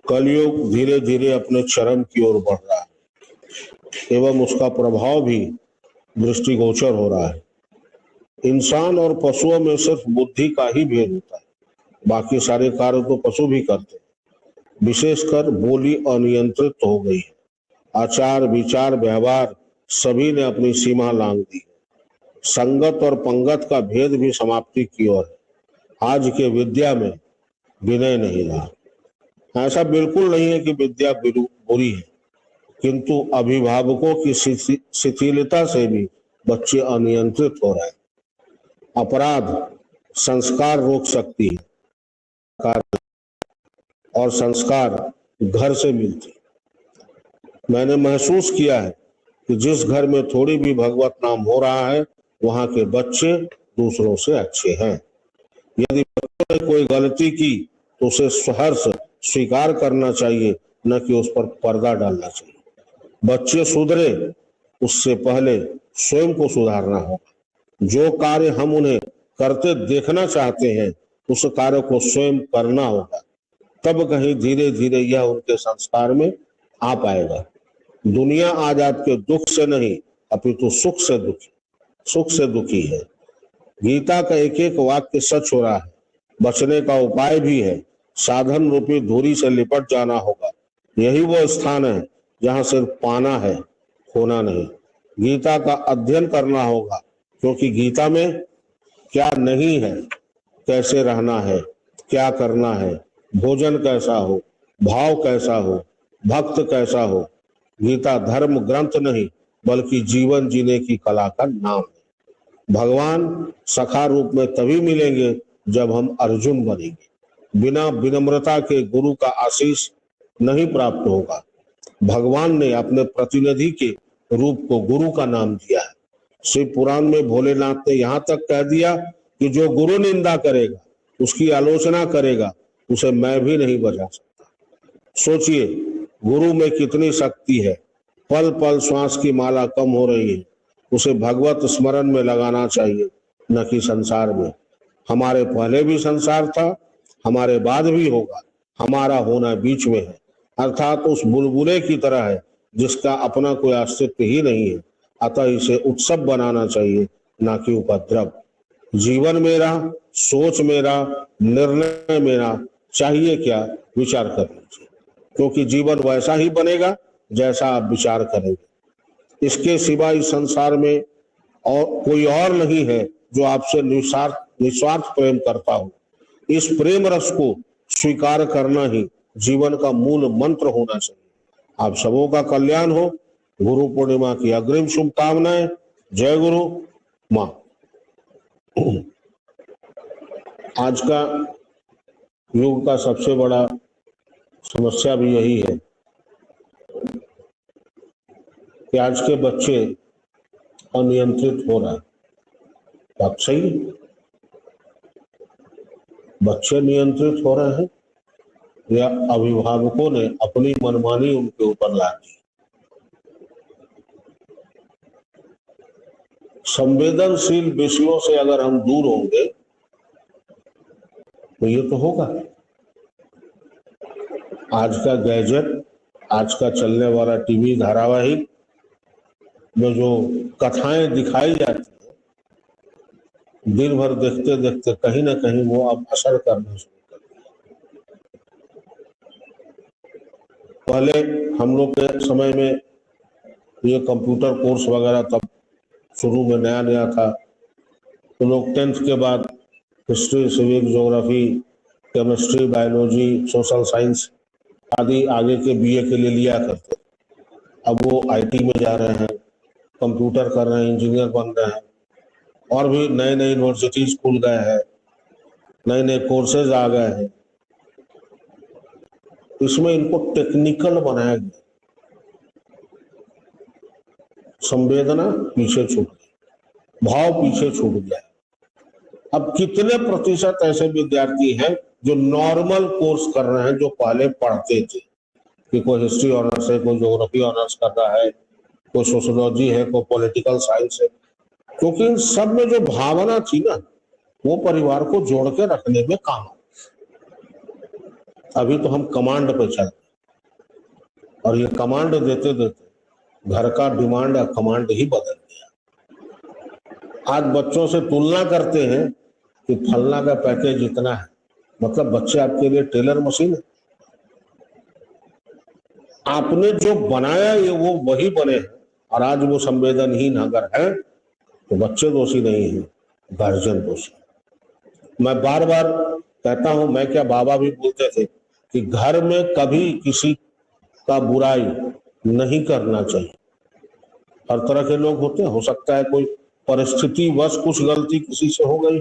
कलयुग धीरे धीरे अपने चरम की ओर बढ़ रहा है एवं उसका प्रभाव भी दृष्टिगोचर हो रहा है। इंसान और पशुओं में सिर्फ बुद्धि का ही भेद होता है, बाकी सारे कार्य तो पशु भी करते हैं। विशेषकर बोली अनियंत्रित हो गई है, आचार विचार व्यवहार सभी ने अपनी सीमा लांघ दी। संगत और पंगत का भेद भी समाप्ति की ओर है। आज के विद्या में विनय नहीं रहा। ऐसा बिल्कुल नहीं है कि विद्या बुरी है, किंतु अभिभावकों की शिथिलता से भी बच्चे अनियंत्रित हो रहे हैं। अपराध संस्कार रोक सकती है और संस्कार घर से मिलते। मैंने महसूस किया है कि जिस घर में थोड़ी भी भगवत नाम हो रहा है वहां के बच्चे दूसरों से अच्छे हैं। यदि बच्चों ने कोई गलती की तो उसे सहर्ष स्वीकार करना चाहिए, न कि उस पर पर्दा डालना चाहिए। बच्चे सुधरे उससे पहले स्वयं को सुधारना होगा। जो कार्य हम उन्हें करते देखना चाहते हैं उस कार्य को स्वयं करना होगा, तब कहीं धीरे धीरे यह उनके संस्कार में आ पाएगा। दुनिया आज आपके दुख से नहीं अपितु सुख से दुखी है। गीता का एक एक वाक्य सच हो रहा है। बचने का उपाय भी है। साधन रूपी धूरी से लिपट जाना होगा। यही वो स्थान है जहां सिर्फ पाना है, खोना नहीं। गीता का अध्ययन करना होगा, क्योंकि गीता में क्या नहीं है, कैसे रहना है, क्या करना है, भोजन कैसा हो, भाव कैसा हो, भक्त कैसा हो। गीता धर्म ग्रंथ नहीं बल्कि जीवन जीने की कला का नाम है। भगवान सखा रूप में तभी मिलेंगे जब हम अर्जुन बनेंगे। बिना विनम्रता के गुरु का आशीष नहीं प्राप्त होगा। भगवान ने अपने प्रतिनिधि के रूप को गुरु का नाम दिया है। शिव पुराण में भोलेनाथ ने यहाँ तक कह दिया कि जो गुरु निंदा करेगा, उसकी आलोचना करेगा, उसे मैं भी नहीं बचा सकता। सोचिए गुरु में कितनी शक्ति है। पल पल श्वास की माला कम हो रही है, उसे भगवत स्मरण में लगाना चाहिए, न कि संसार में। हमारे पहले भी संसार था, हमारे बाद भी होगा। हमारा होना बीच में है, अर्थात उस बुलबुले की तरह है जिसका अपना कोई अस्तित्व ही नहीं है। अतः इसे उत्सव बनाना चाहिए, न कि उपद्रव। जीवन मेरा, सोच मेरा, निर्णय मेरा, चाहिए क्या विचार कर लीजिए, क्योंकि जीवन वैसा ही बनेगा जैसा आप विचार करेंगे। इसके सिवा इस संसार में और कोई और नहीं है जो आपसे निस्वार्थ प्रेम करता हो। इस प्रेम रस को स्वीकार करना ही जीवन का मूल मंत्र होना चाहिए। आप सबों का कल्याण हो। गुरु पूर्णिमा की अग्रिम शुभकामनाएं। जय गुरु मां। आज का युग का सबसे बड़ा समस्या भी यही है कि आज के बच्चे अनियंत्रित हो रहे हैं। बात सही, बच्चे नियंत्रित हो रहे हैं या अभिभावकों ने अपनी मनमानी उनके ऊपर ला दी। संवेदनशील विषयों से अगर हम दूर होंगे तो ये तो होगा। आज का गैजेट, आज का चलने वाला टीवी धारावाहिक में जो कथाएं दिखाई जाती है, दिन भर देखते देखते कहीं ना कहीं वो अब असर करना शुरू कर दिया। पहले हम लोग के समय में ये कंप्यूटर कोर्स वगैरह तब शुरू में नया नया था, तो लोग 10th के बाद history, civic, geography, chemistry, biology, social science आदि आगे के बीए के लिए लिया करते। अब वो आईटी में जा रहे हैं, कंप्यूटर कर रहे हैं, इंजीनियर बन रहे हैं, और भी नए नए यूनिवर्सिटीज खुल गए हैं, नए नए कोर्सेज आ गए हैं। इसमें इनको टेक्निकल बनाया गया। संवेदना पीछे छूट गई, भाव पीछे छूट गया। अब कितने प्रतिशत ऐसे विद्यार्थी हैं जो नॉर्मल कोर्स कर रहे हैं, जो पहले पढ़ते थे कि कोई हिस्ट्री ऑनर्स है, कोई ज्योग्राफी ऑनर्स कर रहा है, कोई सोशियोलॉजी है, कोई पॉलिटिकल साइंस है। क्योंकि इन सब में जो भावना थी ना, वो परिवार को जोड़ के रखने में काम। अभी तो हम कमांड पे चलते हैं, और ये कमांड देते देते घर का डिमांड या कमांड ही बदल गया। आज बच्चों से तुलना करते हैं कि फलना का पैकेज इतना है, मतलब बच्चे आपके लिए टेलर मशीन है। आपने जो बनाया ये वो वही बने हैं, और आज वो संवेदनहीन अगर है तो बच्चे दोषी नहीं है, गार्जियन दोषी। मैं बार बार कहता हूं, मैं क्या बाबा भी बोलते थे कि घर में कभी किसी का बुराई नहीं करना चाहिए। हर तरह के लोग होते हैं, हो सकता है कोई परिस्थिति वश कुछ गलती किसी से हो गई।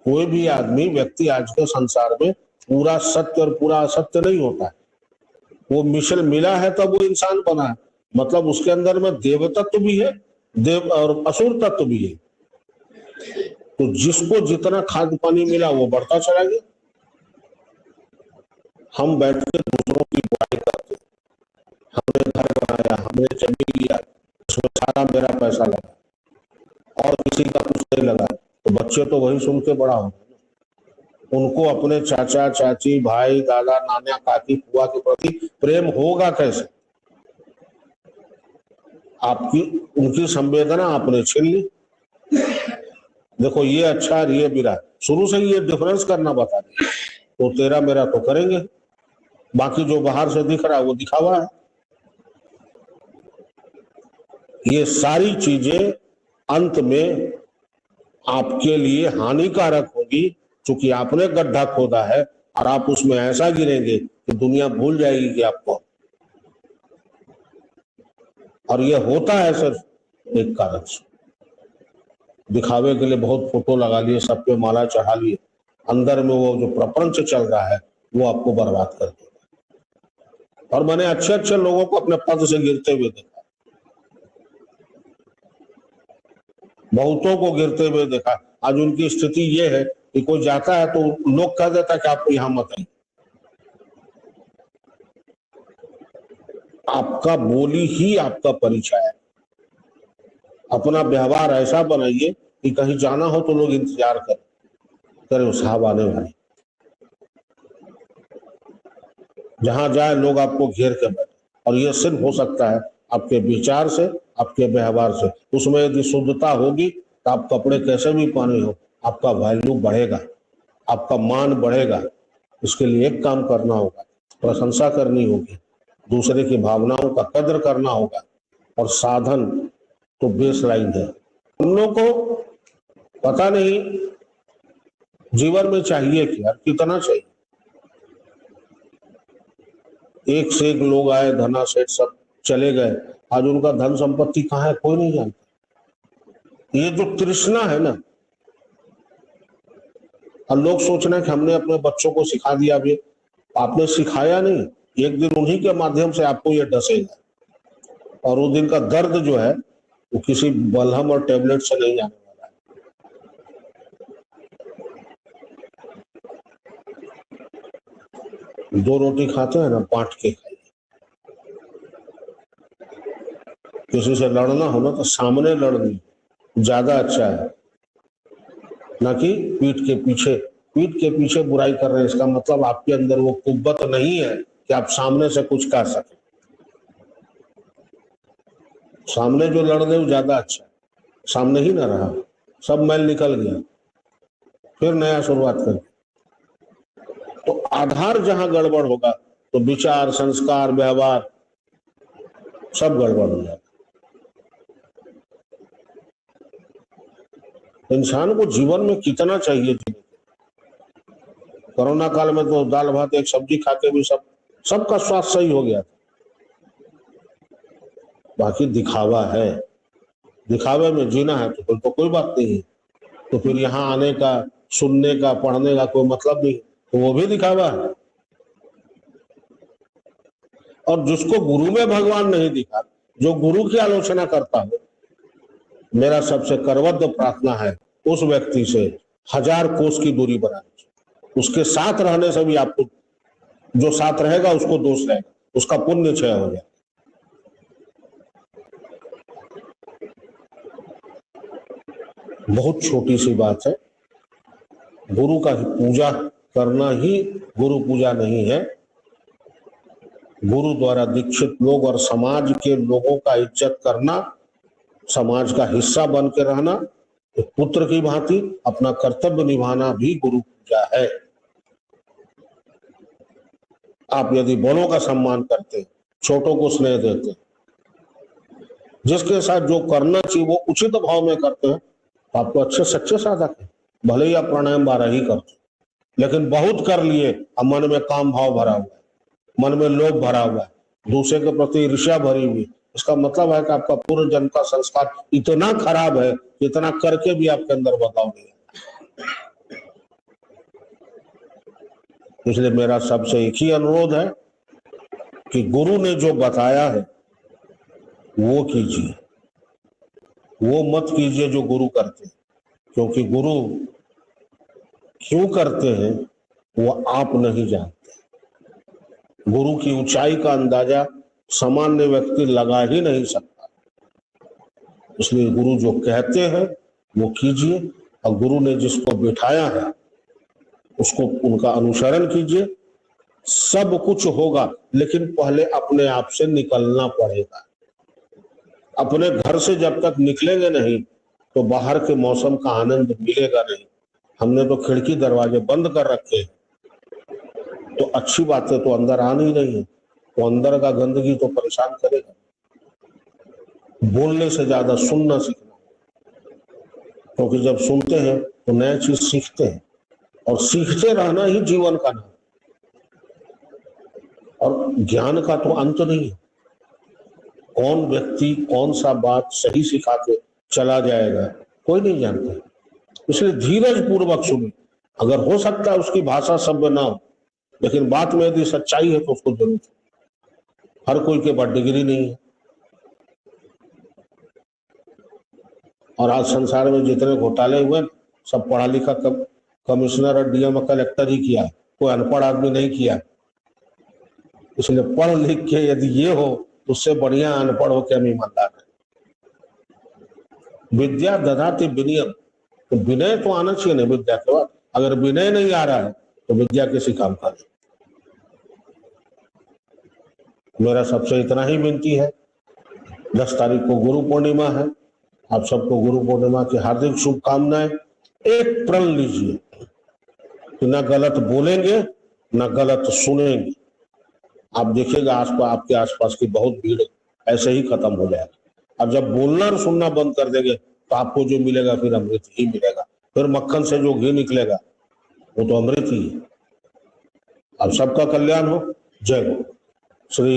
कोई भी आदमी व्यक्ति आज के संसार में पूरा सत्य और पूरा असत्य नहीं होता है। वो मिशल मिला है तब वो इंसान बना है, मतलब उसके अंदर में देव तत्व भी है, देव और असुर तत्व भी है। तो जिसको जितना खाद्य पानी मिला वो बढ़ता चला गया। हम बैठ के दूसरों की बुराई करते, हमने घर बनाया, हमने जमीन लिया, उसमें सारा मेरा पैसा लगा और किसी का कुछ नहीं लगा, तो बच्चे तो वही सुन के बड़ा होंगे। उनको अपने चाचा चाची भाई दादा नाना काकी फुआ के प्रति प्रेम होगा कैसे? आपकी उनकी संवेदना आपने छीन ली। देखो ये अच्छा और ये बुरा, शुरू से ये डिफरेंस करना बता दिया, तो तेरा मेरा तो करेंगे, बाकी जो बाहर से दिख रहा है वो दिखावा है। ये सारी चीजें अंत में आपके लिए हानिकारक होगी, क्योंकि आपने गड्ढा खोदा है और आप उसमें ऐसा गिरेंगे कि दुनिया भूल जाएगी कि आपको। और ये होता है सिर्फ एक कारण से, दिखावे के लिए बहुत फोटो लगा लिए, सब पे माला चढ़ा लिए, अंदर में वो जो प्रपंच चल रहा है वो आपको बर्बाद कर देगा। और मैंने अच्छे अच्छे लोगों को अपने पद से गिरते हुए देखा, बहुतों को गिरते हुए देखा। आज उनकी स्थिति ये है कि कोई जाता है तो लोग कह देता है कि आपको यहां मत आइए। आपका बोली ही आपका परिचय है। अपना व्यवहार ऐसा बनाइए कि कहीं जाना हो तो लोग इंतजार करें साहब आने वाले। जहां जाए लोग आपको घेर के बैठे, और ये सिर्फ हो सकता है आपके विचार से, आपके व्यवहार से। उसमें यदि शुद्धता होगी तो आप कपड़े कैसे भी पहने हो, आपका वैल्यू बढ़ेगा, आपका मान बढ़ेगा। इसके लिए एक काम करना होगा, प्रशंसा करनी होगी, दूसरे की भावनाओं का कद्र करना होगा, और साधन तो बेस लाइन है। हम लोग को पता नहीं जीवन में चाहिए क्या, कितना चाहिए। एक से एक लोग आए, धना सेठ सब चले गए, आज उनका धन संपत्ति कहाँ है कोई नहीं जानता। ये जो तृष्णा है ना, और लोग सोच रहे हैं कि हमने अपने बच्चों को सिखा दिया, भी आपने सिखाया नहीं, एक दिन उन्हीं के माध्यम से आपको ये डसेगा। और उस दिन का दर्द जो है वो किसी बलहम और टेबलेट से नहीं जाने वाला है। दो रोटी खाते हैं ना, बांट के खाइए। किसी से लड़ना हो ना तो सामने लड़नी ज्यादा अच्छा है, ना कि पीठ के पीछे बुराई कर रहे हैं। इसका मतलब आपके अंदर वो कुव्वत नहीं है कि आप सामने से कुछ कह सके। सामने जो लड़ रहे वो ज्यादा अच्छा है, सामने ही ना रहा, सब मैल निकल गया, फिर नया शुरुआत कर। तो आधार जहां गड़बड़ होगा तो विचार, संस्कार, व्यवहार सब गड़बड़ हो जाएगा। इंसान को जीवन में कितना चाहिए जीने। कोरोना काल में तो दाल भात एक सब्जी खा के भी सबका स्वास्थ्य सही हो गया। बाकी दिखावा है, दिखावे में जीना है तो फिर तो कोई बात नहीं है, तो फिर यहाँ आने का, सुनने का, पढ़ने का कोई मतलब नहीं, तो वो भी दिखावा है। और जिसको गुरु में भगवान नहीं दिखा, जो गुरु की आलोचना करता हो, मेरा सबसे करबद्ध प्रार्थना है उस व्यक्ति से 1000 कोस की दूरी बनानी। उसके साथ रहने से भी आपको, जो साथ रहेगा उसको दोष रहेगा, उसका पुण्य क्षय हो जाए। बहुत छोटी सी बात है, गुरु का पूजा करना ही गुरु पूजा नहीं है। गुरु द्वारा दीक्षित लोग और समाज के लोगों का इज्जत करना, समाज का हिस्सा बन के रहना, एक पुत्र की भांति अपना कर्तव्य निभाना भी गुरु पूजा है। आप यदि बड़ों का सम्मान करते, छोटों को स्नेह देते, जिसके साथ जो करना चाहिए वो उचित भाव में करते हैं, तो आपको अच्छे सच्चे साधक है। भले ही आप प्राणायाम 12 ही करते, लेकिन बहुत कर लिए, अब मन में काम भाव भरा हुआ है, मन में लोभ भरा हुआ है, दूसरे के प्रति ईर्ष्या भरी हुई, इसका मतलब है कि आपका पूर्व जन्म का संस्कार इतना खराब है, इतना करके भी आपके अंदर बदलाव नहीं है। इसलिए मेरा सबसे एक ही अनुरोध है कि गुरु ने जो बताया है वो कीजिए, वो मत कीजिए जो गुरु करते हैं, क्योंकि गुरु क्यों करते हैं वो आप नहीं जानते। गुरु की ऊंचाई का अंदाजा सामान्य व्यक्ति लगा ही नहीं सकता। इसलिए गुरु जो कहते हैं वो कीजिए, और गुरु ने जिसको बिठाया है उसको, उनका अनुसरण कीजिए। सब कुछ होगा, लेकिन पहले अपने आप से निकलना पड़ेगा। अपने घर से जब तक निकलेंगे नहीं तो बाहर के मौसम का आनंद मिलेगा नहीं। हमने तो खिड़की दरवाजे बंद कर रखे हैं, तो अच्छी बातें तो अंदर आ नहीं रही है, तो अंदर का गंदगी तो परेशान करेगा। बोलने से ज्यादा सुनना सीखना, क्योंकि जब सुनते हैं तो नया चीज सीखते हैं, और सीखते रहना ही जीवन का नाम। और ज्ञान का तो अंत नहीं है। कौन व्यक्ति कौन सा बात सही सिखा के चला जाएगा कोई नहीं जानता। इसलिए धीरज पूर्वक सुनिए। अगर हो सकता है उसकी भाषा सभ्य ना हो, लेकिन बात में यदि सच्चाई है तो उसको जरूर। हर कोई के पास डिग्री नहीं है, और आज संसार में जितने घोटाले हुए सब पढ़ा लिखा कमिश्नर और डीएम कलेक्टर ही किया, कोई अनपढ़ आदमी नहीं किया। इसलिए पढ़ लिख के यदि ये हो तो उससे बढ़िया अनपढ़ हो के हम ईमानदार है। विद्या ददाति विनयम, तो विनय तो आना चाहिए ना विद्या के बाद। अगर विनय नहीं आ रहा है तो विद्या किसी काम का नहीं। मेरा सबसे इतना ही विनती है। 10 तारीख को गुरु पूर्णिमा है, आप सबको गुरु पूर्णिमा की हार्दिक शुभकामनाएं। एक प्रण लीजिए कि ना गलत बोलेंगे ना गलत सुनेंगे। आप देखिएगा आपके आसपास की बहुत भीड़ ऐसे ही खत्म हो जाएगा। अब जब बोलना और सुनना बंद कर देंगे तो आपको जो मिलेगा फिर अमृत ही मिलेगा। फिर मक्खन से जो घी निकलेगा वो तो अमृत ही है। अब सबका कल्याण हो। जय गुरु। श्री